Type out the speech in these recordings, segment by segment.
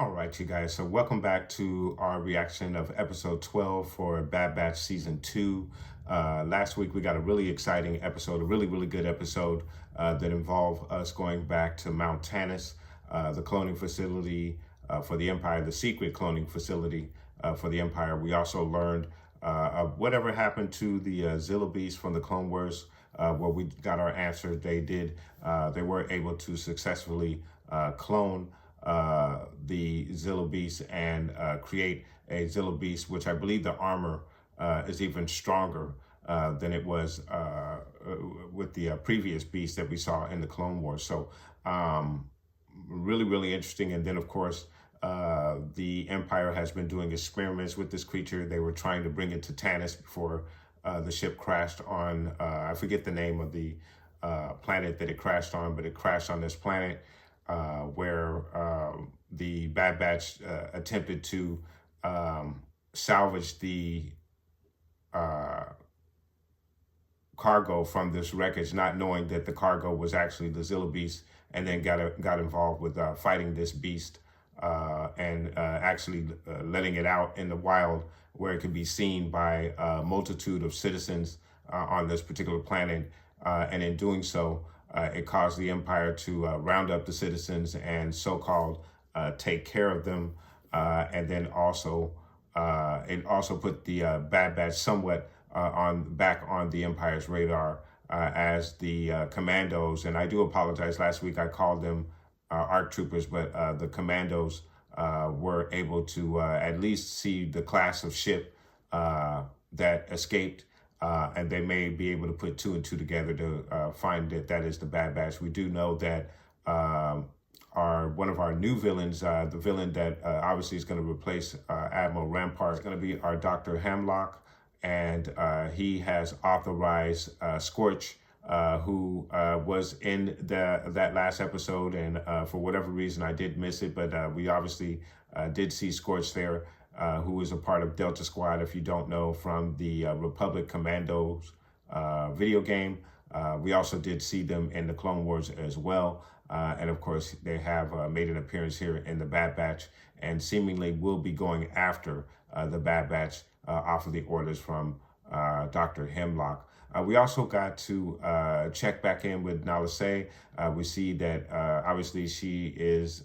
All right, you guys. So welcome back to our reaction of episode 12 for Bad Batch season 2. Last week we got a really exciting episode, a really good episode that involved us going back to Mount Tannis, the cloning facility for the Empire, the secret cloning facility for the Empire. We also learned of whatever happened to the Zilla Beast from the Clone Wars, where we got our answer. They were able to successfully clone the Zilla Beast and create a Zilla Beast, which I believe the armor is even stronger than it was with the previous beast that we saw in the Clone Wars. So really interesting. And then of course, the Empire has been doing experiments with this creature. They were trying to bring it to Tannis before the ship crashed on, I forget the name of the planet that it crashed on, but it crashed on this planet where the Bad Batch attempted to salvage the cargo from this wreckage, not knowing that the cargo was actually the Zilla Beast, and then got involved with fighting this beast and actually letting it out in the wild where it can be seen by a multitude of citizens on this particular planet. And in doing so, it caused the Empire to round up the citizens and so-called take care of them. And then also, it also put the Bad Batch somewhat back on the Empire's radar as the commandos. And I do apologize, last week I called them ARC troopers, but the commandos were able to at least see the class of ship that escaped. And they may be able to put two and two together to find that is the Bad Batch. We do know that one of our new villains, the villain that obviously is going to replace Admiral Rampart, is going to be our Dr. Hemlock, and he has authorized Scorch, who was in that last episode, and for whatever reason I did miss it, but we obviously did see Scorch there. Who is a part of Delta Squad, if you don't know, from the Republic Commandos video game. We also did see them in the Clone Wars as well. And of course, they have made an appearance here in the Bad Batch and seemingly will be going after the Bad Batch off of the orders from Dr. Hemlock. We also got to check back in with Nala Se. We see that obviously she is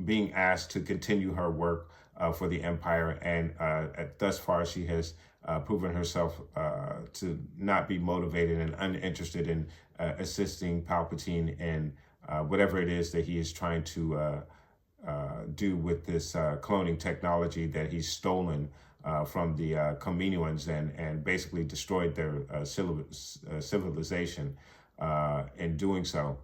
being asked to continue her work for the Empire, and thus far she has proven herself to not be motivated and uninterested in assisting Palpatine in whatever it is that he is trying to do with this cloning technology that he's stolen from the Kaminoans and basically destroyed their civilization in doing so.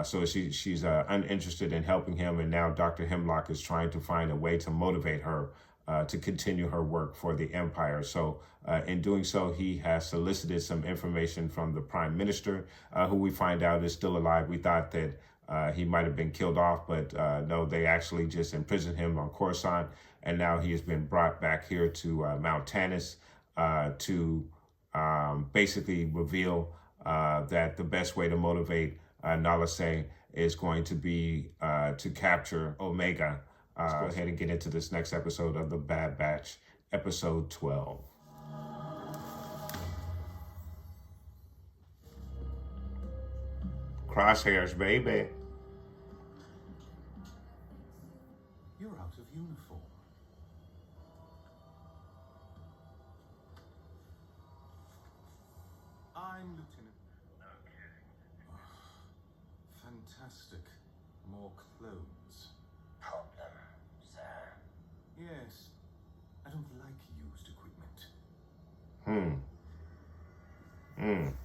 So she's uninterested in helping him, and now Dr. Hemlock is trying to find a way to motivate her to continue her work for the Empire. So in doing so, he has solicited some information from the Prime Minister, who we find out is still alive. We thought that he might have been killed off, but no, they actually just imprisoned him on Coruscant, and now he has been brought back here to Mount Tannis to basically reveal that the best way to motivate Nala Se is going to be to capture Omega. Let's go ahead and get into this next episode of the Bad Batch, episode 12. Crosshairs, baby. You're out of uniform. I'm Lieutenant. Okay. Fantastic. More clones. Problem, sir? Yes. I don't like used equipment.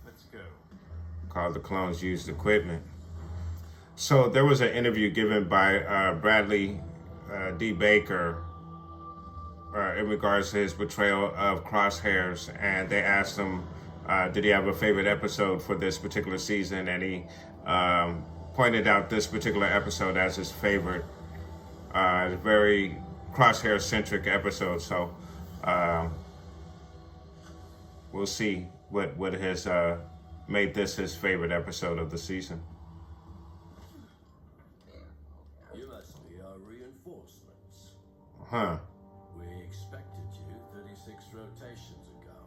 Let's go. Called the clones used equipment. So there was an interview given by Bradley D. Baker in regards to his betrayal of Crosshairs, and they asked him, did he have a favorite episode for this particular season, and he pointed out this particular episode as his favorite. It's a very Crosshair-centric episode, so we'll see what has made this his favorite episode of the season. You must be our reinforcements. Huh. We expected you 36 rotations ago.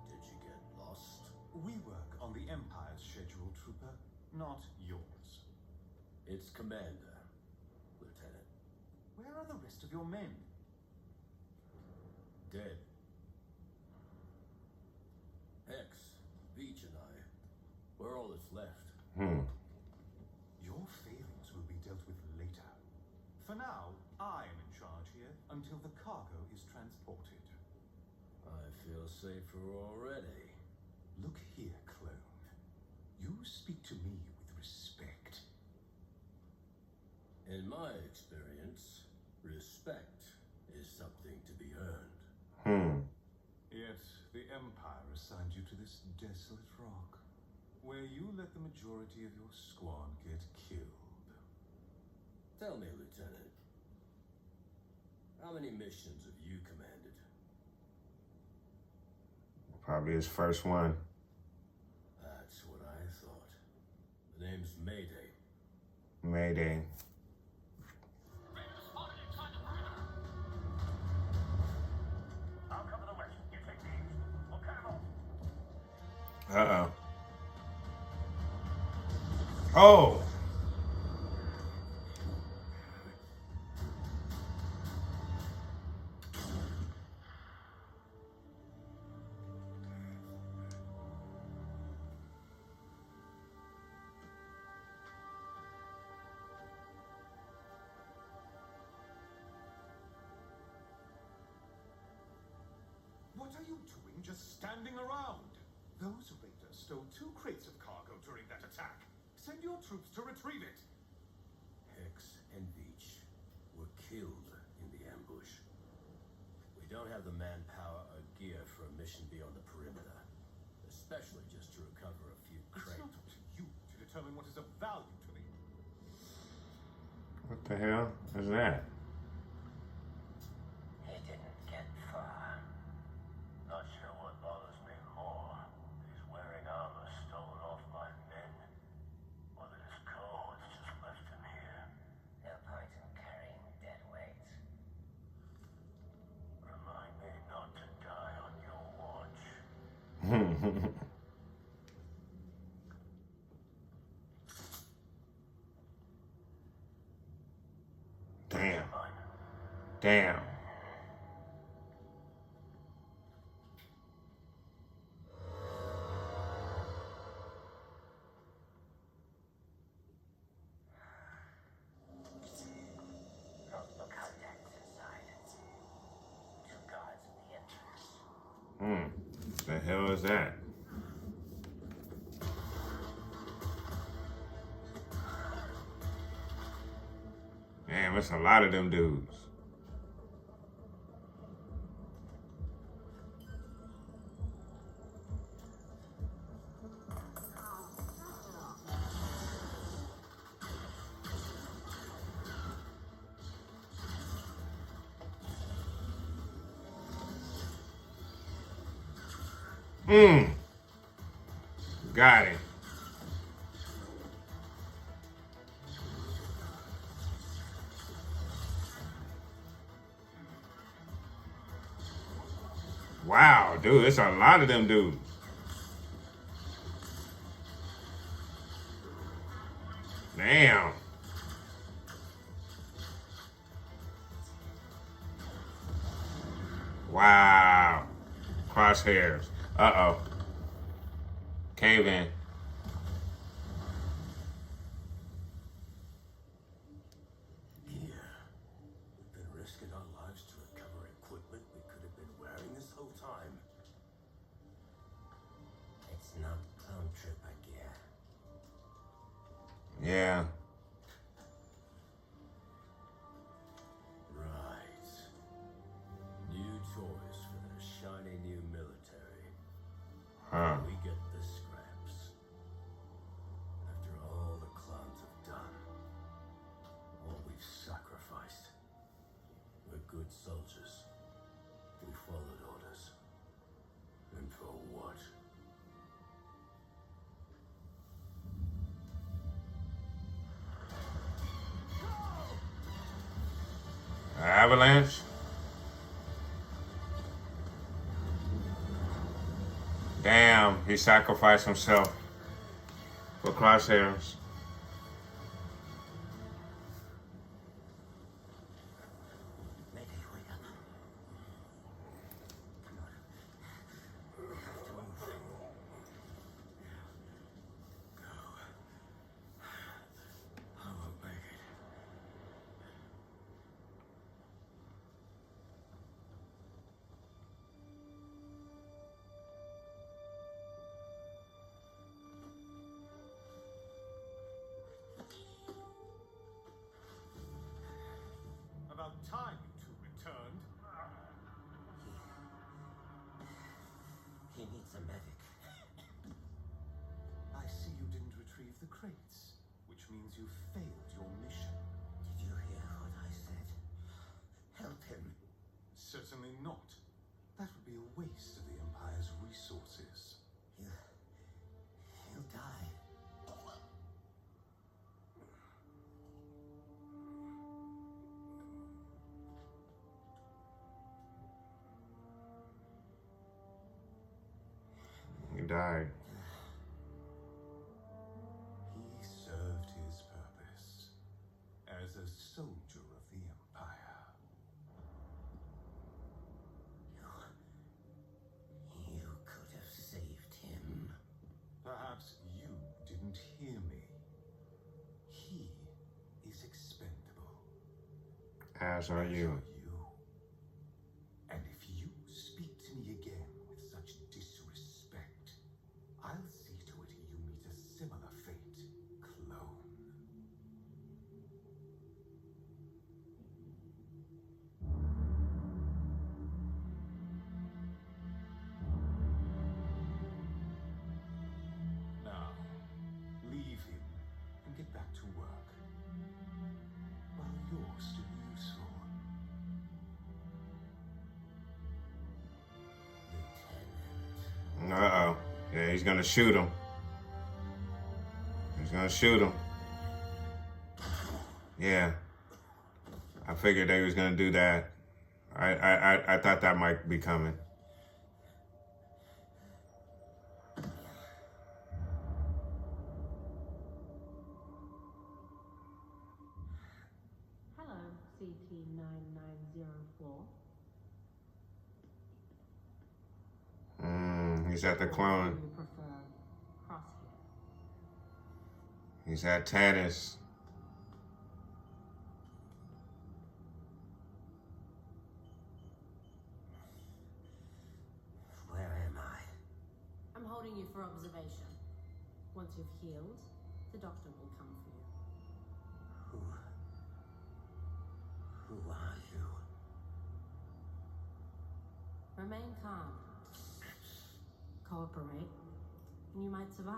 Did you get lost? We work on the Empire's schedule, Trooper, not yours. It's Commander, Lieutenant. Where are the rest of your men? Dead. Hex, Beach and I, we're all that's left. Your failings will be dealt with later. For now, I am in charge here until the cargo is transported. I feel safer already. Look here, clone. You speak to me with respect. In my experience, respect is something to be earned. Yet, the Empire assigned you to this desolate rock, where you let the majority of your squad get killed. Tell me, Lieutenant, how many missions have you commanded? Probably his first one. That's what I thought. The name's Mayday. Mayday. I'll cover the west. You take the east. We'll cut him off. Uh-oh. Oh! What are you doing just standing around? Those raiders stole 2 crates of cargo during that attack. Send your troops to retrieve it. Hex and Beach were killed in the ambush. We don't have the manpower or gear for a mission beyond the perimeter, especially just to recover a few It's crates. not up to you to determine what is of value to me. What the hell is that? He didn't get far. Not sure what bothers me more. He's wearing armor stolen off my men. Or that his codes just left him here. No point in carrying dead weight. Remind me not to die on your watch. Damn. Damn. Look how dense inside. 2 guards at the entrance. The hell is that? Damn, it's a lot of them dudes. Got it. Wow, dude, it's a lot of them dudes. Damn. Wow. Crosshairs. Uh-oh. Cave in. Gear. We've been risking our lives to recover equipment we could have been wearing this whole time. It's not clone trooper gear. Right. soldiers. We followed orders. And for what? Avalanche. Damn, he sacrificed himself for Crosshairs. Mayday, wake up. Come on. We have to move. I won't make it. About time you two returned. He needs a medic. I see you didn't retrieve the crates, which means you failed your mission. Did you hear what I said? Help him. Certainly not. That would be a waste of the Empire's resources. He'll die. He died. He served his purpose as a soldier of the Empire. You could have saved him. Perhaps you didn't hear me. He is expendable. As are you. And if you speak to me again with such disrespect, I'll see to it you meet a similar fate, clone. Now, leave him and get back to work. While you're still useful. Uh-oh. Yeah, he's gonna shoot him. He's gonna shoot him. Yeah. I figured they was gonna do that. I thought that might be coming. Hello, CT9904. He's at the clone. Do you prefer Crosshair? He's at Tannis. Where am I? I'm holding you for observation. Once you've healed, the doctor will come for you. Who are you? Remain calm. Cooperate, and you might survive.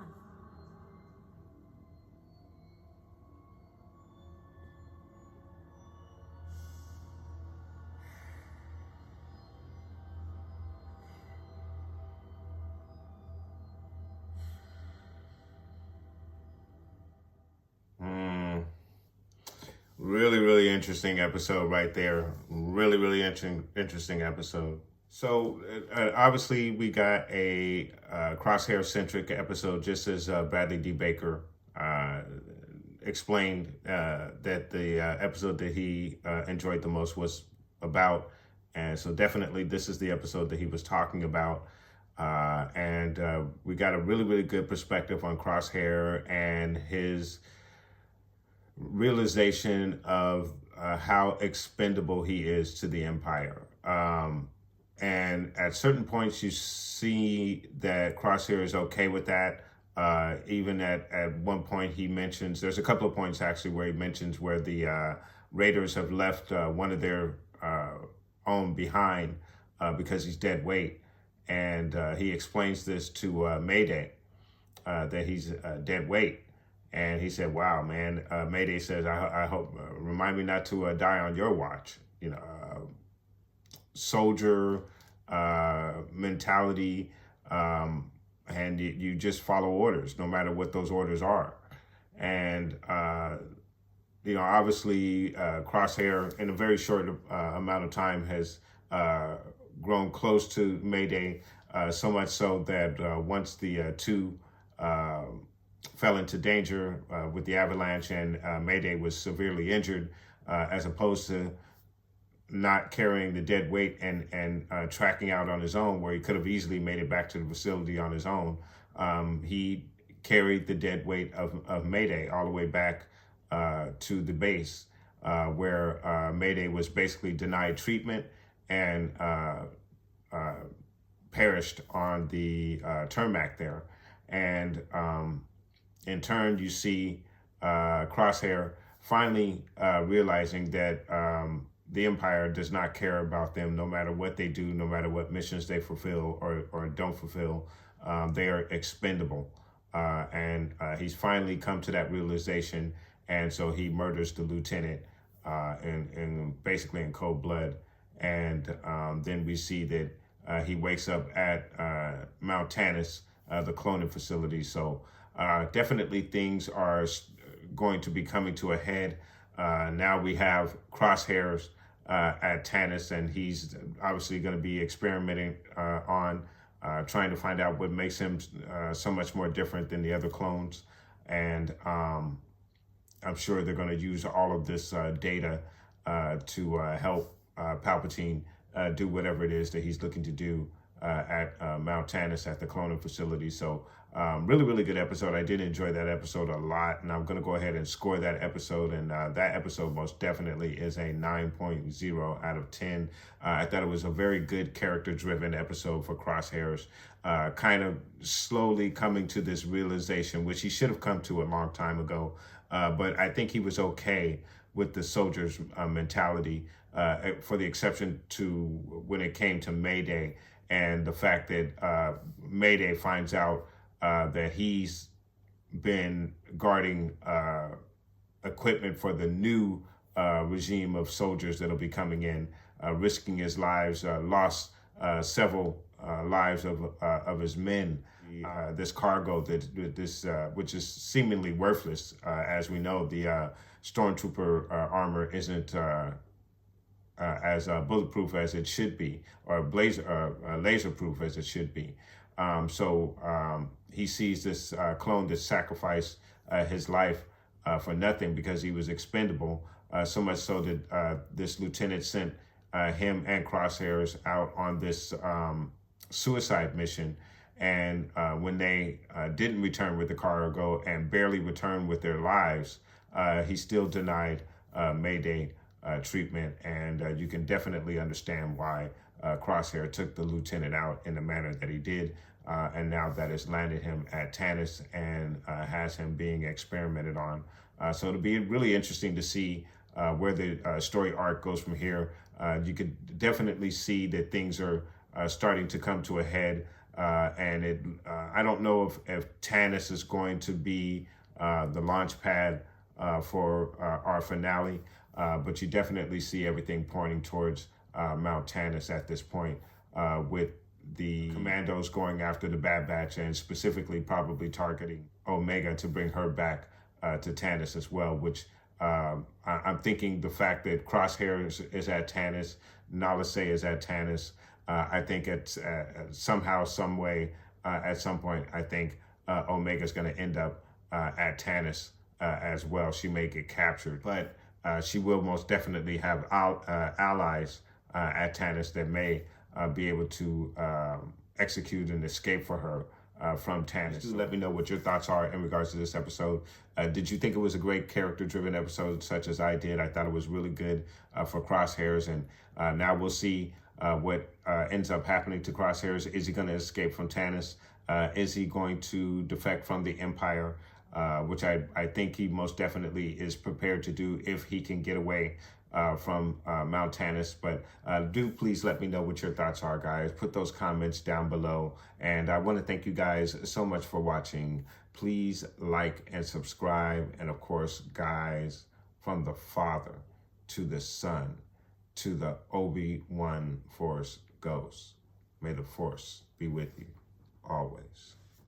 Really, really interesting episode right there. Really, really interesting episode. So obviously we got a Crosshair-centric episode, just as Bradley D. Baker explained that the episode that he enjoyed the most was about. And so definitely this is the episode that he was talking about. And we got a really, really good perspective on Crosshair and his realization of how expendable he is to the Empire. And at certain points, you see that Crosshair is okay with that. Even at one point, he mentions, there's a couple of points actually where he mentions where the Raiders have left one of their own behind because he's dead weight. And he explains this to Mayday, that he's dead weight. And he said, wow, man, Mayday says, I hope, remind me not to die on your watch, you know. soldier mentality, and you just follow orders, no matter what those orders are. And obviously, Crosshair in a very short amount of time has grown close to Mayday, so much so that once the two fell into danger with the avalanche, and Mayday was severely injured, as opposed to not carrying the dead weight and tracking out on his own, where he could have easily made it back to the facility on his own. He carried the dead weight of Mayday all the way back to the base, where Mayday was basically denied treatment and perished on the tarmac there. And in turn, you see Crosshair finally realizing that the Empire does not care about them, no matter what they do, no matter what missions they fulfill or don't fulfill. They are expendable. And he's finally come to that realization, and so he murders the lieutenant basically in cold blood. And then we see that he wakes up at Mount Tannis, the cloning facility. So definitely things are going to be coming to a head. Now we have Crosshairs at Tannis, and he's obviously going to be experimenting on trying to find out what makes him so much more different than the other clones. And I'm sure they're going to use all of this data to help Palpatine do whatever it is that he's looking to do at Mount Tannis at the cloning facility. So really, really good episode. I did enjoy that episode a lot, and I'm going to go ahead and score that episode. And that episode most definitely is a 9.0 out of 10. I thought it was a very good character-driven episode for Crosshairs, kind of slowly coming to this realization, which he should have come to a long time ago. But I think he was okay with the soldier's mentality, for the exception to when it came to Mayday, and the fact that Mayday finds out that he's been guarding equipment for the new regime of soldiers that'll be coming in, risking his lives, lost several lives of his men. This cargo which is seemingly worthless, as we know, the stormtrooper armor isn't as bulletproof as it should be, or laser-proof as it should be. So he sees this clone that sacrificed his life for nothing because he was expendable, so much so that this lieutenant sent him and Crosshairs out on this suicide mission. And when they didn't return with the cargo and barely returned with their lives, he still denied Mayday treatment. And you can definitely understand why Crosshair took the lieutenant out in the manner that he did. And now that has landed him at Tannis and has him being experimented on. So it'll be really interesting to see where the story arc goes from here. You could definitely see that things are starting to come to a head. And I don't know if Tannis is going to be the launch pad for our finale, but you definitely see everything pointing towards Mount Tannis at this point, with the commandos going after the Bad Batch and specifically probably targeting Omega to bring her back to Tannis as well, which I'm thinking the fact that Crosshairs is at Tannis, Nala Se is at Tannis, I think it's somehow, some way, at some point, I think Omega's going to end up at Tannis as well. She may get captured, but she will most definitely have allies at Tannis that may be able to execute an escape for her from Tannis. Do let me know what your thoughts are in regards to this episode. Did you think it was a great character-driven episode such as I did? I thought it was really good for Crosshairs, and now we'll see what ends up happening to Crosshairs. Is he going to escape from Tannis? Is he going to defect from the Empire? Which I think he most definitely is prepared to do if he can get away from Mount Tannis. But do please let me know what your thoughts are, guys. Put those comments down below. And I want to thank you guys so much for watching. Please like and subscribe. And of course, guys, from the Father to the Son to the Obi-Wan Force Ghost. May the Force be with you always.